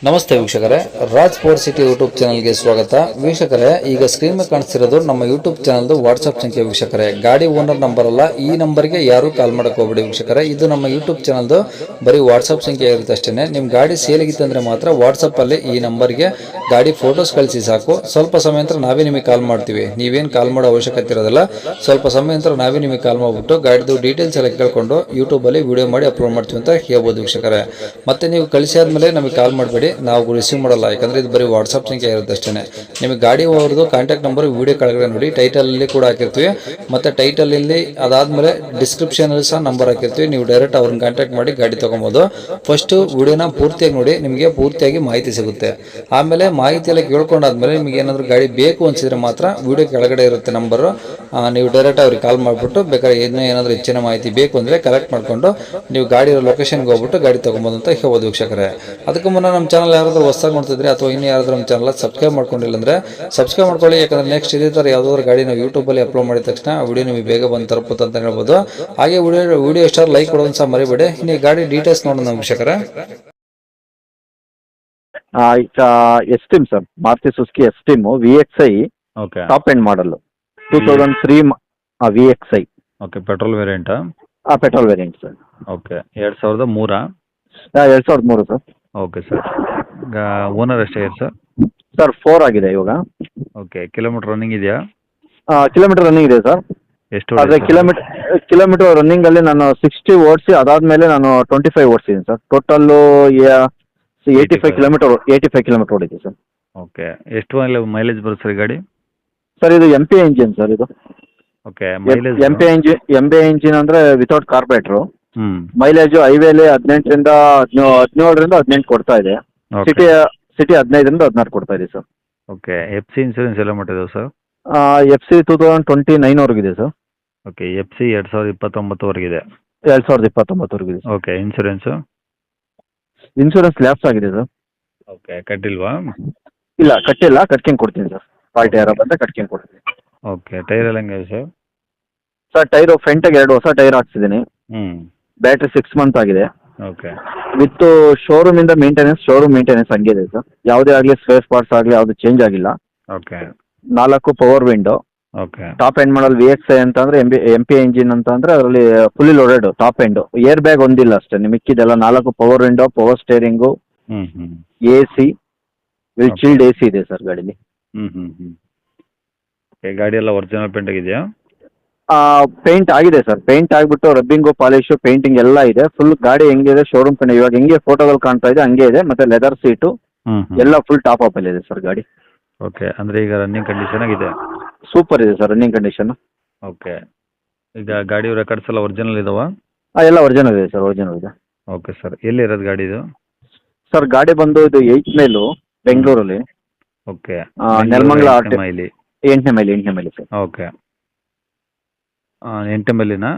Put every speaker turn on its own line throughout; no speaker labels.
ನಮಸ್ತೆ ವೀಕ್ಷಕರೇ, Raj sports city YouTube ಚಾನಲ್ಗೆ ಸ್ವಾಗತ. ವೀಕ್ಷಕರೇ, ಈಗ ಸ್ಕ್ರೀನ್ ಮೇಲೆ ಕಾಣಿಸ್ತಿರೋದು ನಮ್ಮ ಯೂಟ್ಯೂಬ್ ಚಾನಲ್ದು ವಾಟ್ಸ್ಆಪ್ ಸಂಖ್ಯೆ. ವೀಕ್ಷಕರೇ, ಗಾಡಿ ಓನರ್ ನಂಬರ್ ಅಲ್ಲ, ಈ ನಂಬರ್ಗೆ ಯಾರು ಕಾಲ್ ಮಾಡಕ್ಕೆ ಹೋಗ್ಬೇಡಿ ವೀಕ್ಷಕರೇ. ಇದು ನಮ್ಮ ಯೂಟ್ಯೂಬ್ ಚಾನಲ್ದು ಬರೀ ವಾಟ್ಸ್ಆಪ್ ಸಂಖ್ಯೆ ಇರುತ್ತೆ ಅಷ್ಟೇ. ನಿಮ್ಮ ಗಾಡಿ ಸೇಲಿಗಿತ್ತಂದ್ರೆ ಮಾತ್ರ ವಾಟ್ಸಪ್ಪಲ್ಲಿ ಈ ನಂಬರ್ಗೆ ಗಾಡಿ ಫೋಟೋಸ್ ಕಳಿಸಿ ಸಾಕು. ಸ್ವಲ್ಪ ಸಮಯ ನಂತರ ನಾವೇ ನಿಮಗೆ ಕಾಲ್ ಮಾಡ್ತೀವಿ. ನೀವೇನು ಕಾಲ್ ಮಾಡೋ ಅವಶ್ಯಕತೆ ಇರೋದಿಲ್ಲ. ಸ್ವಲ್ಪ ಸಮಯ ನಂತರ ನಾವೇ ನಿಮಗೆ ಕಾಲ್ ಮಾಡಿಬಿಟ್ಟು ಗಾಡಿದು ಡೀಟೇಲ್ಸ್ ಎಲ್ಲ ಕೇಳ್ಕೊಂಡು ಯೂಟ್ಯೂಬಲ್ಲಿ ವಿಡಿಯೋ ಮಾಡಿ ಅಪ್ಲೋಡ್ ಮಾಡ್ತೀವಿ ಅಂತ ಹೇಳ್ಬೋದು ವೀಕ್ಷಕರೇ. ಮತ್ತೆ ನೀವು ಕಳಿಸಿ ಆದಮೇಲೆ ನಮಗೆ ಕಾಲ್ ಮಾಡಬೇಡಿ, ನಾವು ರಿಸೀವ್ ಮಾಡಲ್ಲ. ಯಾಕಂದ್ರೆ ಇದು ಬರೀ ವಾಟ್ಸ್ಆಪ್ ಸಂಖ್ಯೆ ಇರುತ್ತೆ ಅಷ್ಟೇ. ನಿಮಗೆ ಗಾಡಿ ಅವ್ರದ್ದು ಕಾಂಟ್ಯಾಕ್ಟ್ ನಂಬರ್ ವಿಡಿಯೋ ಕೆಳಗಡೆ ನೋಡಿ, ಟೈಟಲ್ ಅಲ್ಲಿ ಕೂಡ ಹಾಕಿರ್ತೀವಿ. ಮತ್ತೆ ಟೈಟಲ್ ಇಲ್ಲಿ ಅದಾದ್ಮೇಲೆ ಡಿಸ್ಕ್ರಿಪ್ಷನ್ ಅಲ್ಲಿ ಸಹ ನಂಬರ್ ಹಾಕಿರ್ತೀವಿ. ನೀವು ಡೈರೆಕ್ಟ್ ಅವ್ರನ್ನ ಕಾಂಟ್ಯಾಕ್ಟ್ ಮಾಡಿ ಗಾಡಿ ತಗೊಬೋದು. ಫಸ್ಟ್ ವಿಡಿಯೋನ ಪೂರ್ತಿಯಾಗಿ ನೋಡಿ, ನಿಮಗೆ ಪೂರ್ತಿಯಾಗಿ ಮಾಹಿತಿ ಸಿಗುತ್ತೆ. ಆಮೇಲೆ ಮಾಹಿತಿ ಎಲ್ಲ ಕೇಳ್ಕೊಂಡಾದ್ಮೇಲೆ ನಿಮಗೆ ಏನಾದರೂ ಗಾಡಿ ಬೇಕು ಅನ್ಸಿದ್ರೆ ಮಾತ್ರ ವಿಡಿಯೋ ಕೆಳಗಡೆ ಇರುತ್ತೆ ನಂಬರ್, ನೀವು ಡೈರೆಕ್ಟ್ ಅವ್ರಿಗೆ ಕಾಲ್ ಮಾಡಿಬಿಟ್ಟು ಬೇಕಾದ್ರೆ ಏನಾದರೂ ಹೆಚ್ಚಿನ ಮಾಹಿತಿ ಬೇಕು ಅಂದ್ರೆ ಕಲೆಕ್ಟ್ ಮಾಡ್ಕೊಂಡು ನೀವು ಗಾಡಿ ಲೊಕೇಶನ್ಗೆ ಹೋಗ್ಬಿಟ್ಟು ಗಾಡಿ ತಗೊಬೋದು ಅಂತ ಹೇಳ್ಬೋದು ವೀಕ್ಷಕರೇ. ಅದಕ್ಕೂ ಮುನ್ನ ನಮ್ಮ ಚಾನಲ್ ಯಾರಾದರೂ ಹೊಸದಾಗಿ ನೋಡ್ತಿದ್ರೆ ಅಥವಾ ಇನ್ನು ಯಾರಾದರೂ ನಮ್ಮ ಚಾನಲ್ ಸಬ್ಸ್ಕ್ರೈಬ್ ಮಾಡ್ಕೊಂಡಿಲ್ಲ ಅಂದ್ರೆ ಸಬ್ಸ್ಕ್ರೈಬ್ ಮಾಡ್ಕೊಳ್ಳಿ. ಯಾಕಂದ್ರೆ ನೆಕ್ಸ್ಟ್ ಇದೇ ಥರ ಯಾವುದಾದ್ರು ಗಾಡಿ ನಾವು ಯೂಟ್ಯೂಬಲ್ಲಿ ಅಪ್ಲೋಡ್ ಮಾಡಿದ ತಕ್ಷಣ ವಿಡಿಯೋ ನಿಮಗೆ ಬೇಗ ಬಂದು ತಲುಪುತ್ತೆ ಅಂತ ಹೇಳ್ಬೋದು. ಹಾಗೆ ವಿಡಿಯೋ ಇಷ್ಟ ಲೈಕ್ ಕೊಡೋದು ಸಹ ಮರಿಬೇಡಿ. ಇನ್ನು ಗಾಡಿ ಡೀಟೇಲ್ಸ್ ನೋಡೋಣ ವೀಕ್ಷಕರೇ.
Esteem sir, Maruti Suzuki Esteem VXI
okay
top end model 2003 VXI.
Okay, petrol ವೇರಿಯಂಟಾ?
Petrol variant sir.
Okay, 2003.
2003 sir.
Okay sir. Owner ಎಷ್ಟಾಗಿದೆ ಸರ್?
ಸರ್ 4 ಆಗಿದೆ ಇವಾಗ.
ಓಕೆ, ಕಿಲೋಮೀಟರ್ ರನ್ನಿಂಗ್ ಇದೆಯಾ?
ಕಿಲೋಮೀಟರ್ ರನ್ನಿಂಗ್ ಇದೆ ಸರ್.
ಎಷ್ಟು?
ಆದರೆ ಕಿಲೋಮೀಟರ್ ರನ್ನಿಂಗಲ್ಲಿ ನಾನು 60 ಓಡಿಸಿ, ಅದಾದಮೇಲೆ ನಾನು 25 ಓಡಿಸಿದ್ದೀನಿ ಸರ್. ಟೋಟಲ್ಲು 85 ಕಿಲೋಮೀಟರ್ ಓಡಿದೆ ಸರ್.
ಓಕೆ, ಎಷ್ಟು ಮೈಲೇಜ್ ಬರುತ್ತೆ ಸರ್ ಗಾಡಿ?
ಸರ್ ಇದು MPI ಇಂಜಿನ್ ಸರ್. ಇದು
ಓಕೆ, ಮೈಲೇಜ್
MPI ಇಂಜಿನ್ ಅಂದರೆ ವಿತೌಟ್ ಕಾರ್ಪೊರೇಟ್ರು.
ಹ್ಞೂ.
ಮೈಲೇಜು ಹೈವೇಲಿ 17ರಿಂದ 18 ಕೊಡ್ತಾ ಇದೆ. ಸಿಟಿ 15ರಿಂದ 16 ಕೊಡ್ತಾ ಇದೆ ಸರ್.
ಓಕೆ, FC ಇನ್ಸೂರೆನ್ಸ್ ಎಲ್ಲ ಮಾಡಿದಾವೆ ಸರ್?
FC 2029 ವರೆಗಿದೆ ಸರ್.
ಓಕೆ, FC 2029ವರೆಗಿದೆ.
2029ವರೆಗಿದೆ sir.
Okay, insurance?
Insurance lapse ಆಗಿದೆ ಸರ್.
ಓಕೆ, ಕಟ್ಟಿಲ್ವಾ?
ಇಲ್ಲ, ಕಟ್ಟಿಲ್ಲ. ಕಟ್ಕೊಂಡು ಕೊಡ್ತೀನಿ ಸರ್. ಪಾರ್ಟಿ ಯಾರೋ ಬಂದರೆ ಕಟ್ಕೊಂಡು ಕೊಡ್ತೀನಿ.
ಓಕೆ, ಟೈರ್ ಎಲ್ಲ ಹೆಂಗಿದೆ ಸರ್?
ಸರ್ ಟೈರು ಫ್ರಂಟಿಗೆ 2 ಹೊಸ ಟೈರ್ ಹಾಕ್ಸಿದ್ದೀನಿ.
ಹ್ಞೂ.
ಬ್ಯಾಟ್ರಿ 6 ಮಂತ್ ಆಗಿದೆ.
ಓಕೆ.
ವಿತ್ ಶೋರೂಮಿಂದ ಶೋರೂಮ್ ಮೇಂಟೆನೆನ್ಸ್ ಹಂಗೆ ಇದೆ ಸರ್. ಯಾವುದೇ ಆಗಲಿ ಸ್ಪೇರ್ ಪಾರ್ಟ್ಸ್ ಆಗಲಿ ಯಾವುದು ಚೇಂಜ್ ಆಗಿಲ್ಲ.
Okay.
4 power window.
Okay.
Top end ಮಾಡಲ್ VXI ಅಂತ ಅಂದರೆ MPI ಇಂಜಿನ್ ಅಂತ ಅಂದರೆ ಅದರಲ್ಲಿ fully loaded top end. Air bag ಒಂದಿಲ್ಲ ಅಷ್ಟೇ, ಮಿಕ್ಕಿದೆಲ್ಲ 4 ಪವರ್ ವಿಂಡೋ, ಪವರ್ ಸ್ಟೇರಿಂಗು,
ಹ್ಞೂ ಹ್ಞೂ
AC, ಚಿಲ್ಡ್ AC ಇದೆ ಸರ್ ಗಾಡೀಲಿ.
ಓಕೆ, ಗಾಡಿ ಎಲ್ಲ ಒರಿಜಿನಲ್ ಪೇಂಟ್ ಆಗಿದೆಯಾ?
ಪೇಂಟ್ ಆಗಿದೆ ಸರ್. ಪೇಂಟ್ ಆಗಿಬಿಟ್ಟು ರಬ್ಬಿಂಗು, ಪಾಲಿಶು, ಪೇಂಟಿಂಗ್ ಎಲ್ಲ ಇದೆ. ಫುಲ್ ಗಾಡಿ ಹೆಂಗಿದೆ ಶೋರೂಮ್ ಕಡೆ ಇವಾಗ ಹೆಂಗೆ ಫೋಟೋದಲ್ಲಿ ಕಾಣ್ತಾ ಇದೆ ಹಂಗೆ ಇದೆ. ಮತ್ತೆ ಲೆದರ್ ಸೀಟು ಎಲ್ಲ ಫುಲ್ ಟಾಪ್ ಅಪ್ ಅಲ್ಲಿ ಇದೆ ಸರ್ ಗಾಡಿ.
ಓಕೆ, ಅಂದರೆ ಈಗ ರನ್ನಿಂಗ್ ಕಂಡೀಷನ್ ಆಗಿದೆ?
ಸೂಪರ್ ಇದೆ ಸರ್ ರನ್ನಿಂಗ್ ಕಂಡೀಷನ್.
ಓಕೆ, ಈಗ ಗಾಡಿ ರೆಕಾರ್ಡ್ಸ್ ಎಲ್ಲ ಒರಿಜಿನಲ್ ಇದಾವಾ?
ಎಲ್ಲ ಒರಿಜಿನಲ್ ಇದೆ ಸರ್, ಒರಿಜಿನಲ್ ಇದೆ.
ಓಕೆ ಸರ್, ಎಲ್ಲಿರೋದು ಗಾಡಿ ಇದು?
ಸರ್ ಗಾಡಿ ಬಂದು ಇದು 8 ಮೈಲು ಬೆಂಗಳೂರಲ್ಲಿ.
Okay,
Nelamangala
8 mile
sir.
Okay, 8 ಮೈಲಿನಾ?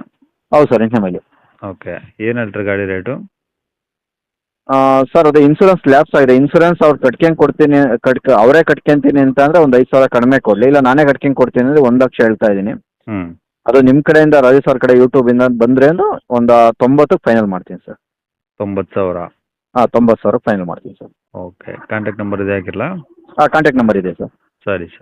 ಹೌದು ಸರ್, 8 ಮೈಲಿ.
ಓಕೆ, ಏನು ಹೇಳ್ತಾರೆ ಗಾಡಿ ರೇಟು?
ಸರ್ ಅದು ಇನ್ಸೂರೆನ್ಸ್ ಲ್ಯಾಪ್ಸ್ ಆಗಿದೆ. ಇನ್ಸೂರೆನ್ಸ್ ಅವ್ರು ಅವರೇ ಕಟ್ಕೊಂತೀನಿ ಅಂತ ಅಂದರೆ ಒಂದು 5,000 ಕಡಿಮೆ ಕೊಡಲಿ, ಇಲ್ಲ ನಾನೇ ಕಟ್ಕೊಂಡು ಕೊಡ್ತೀನಿ ಅಂದರೆ 1 ಲಕ್ಷ ಹೇಳ್ತಾ ಇದ್ದೀನಿ.
ಹ್ಞೂ.
ಅದು ನಿಮ್ಮ ಕಡೆಯಿಂದ ರಾಜೇಶ್ ಅವ್ರ ಕಡೆ ಯೂಟ್ಯೂಬಿಂದ ಬಂದರೆ ಒಂದು 90ಕ್ಕೆ ಫೈನಲ್ ಮಾಡ್ತೀನಿ ಸರ್.
90,000?
90,000 ಫೈನಲ್ ಮಾಡ್ತೀನಿ ಸರ್.
ಓಕೆ, ಕಾಂಟ್ಯಾಕ್ಟ್ ನಂಬರ್ ಇದೆ ಹಾಕಿರಲಾ?
ಕಾಂಟ್ಯಾಕ್ಟ್ ನಂಬರ್ ಇದೆ ಸರ್.
ಸರಿ ಸರ್.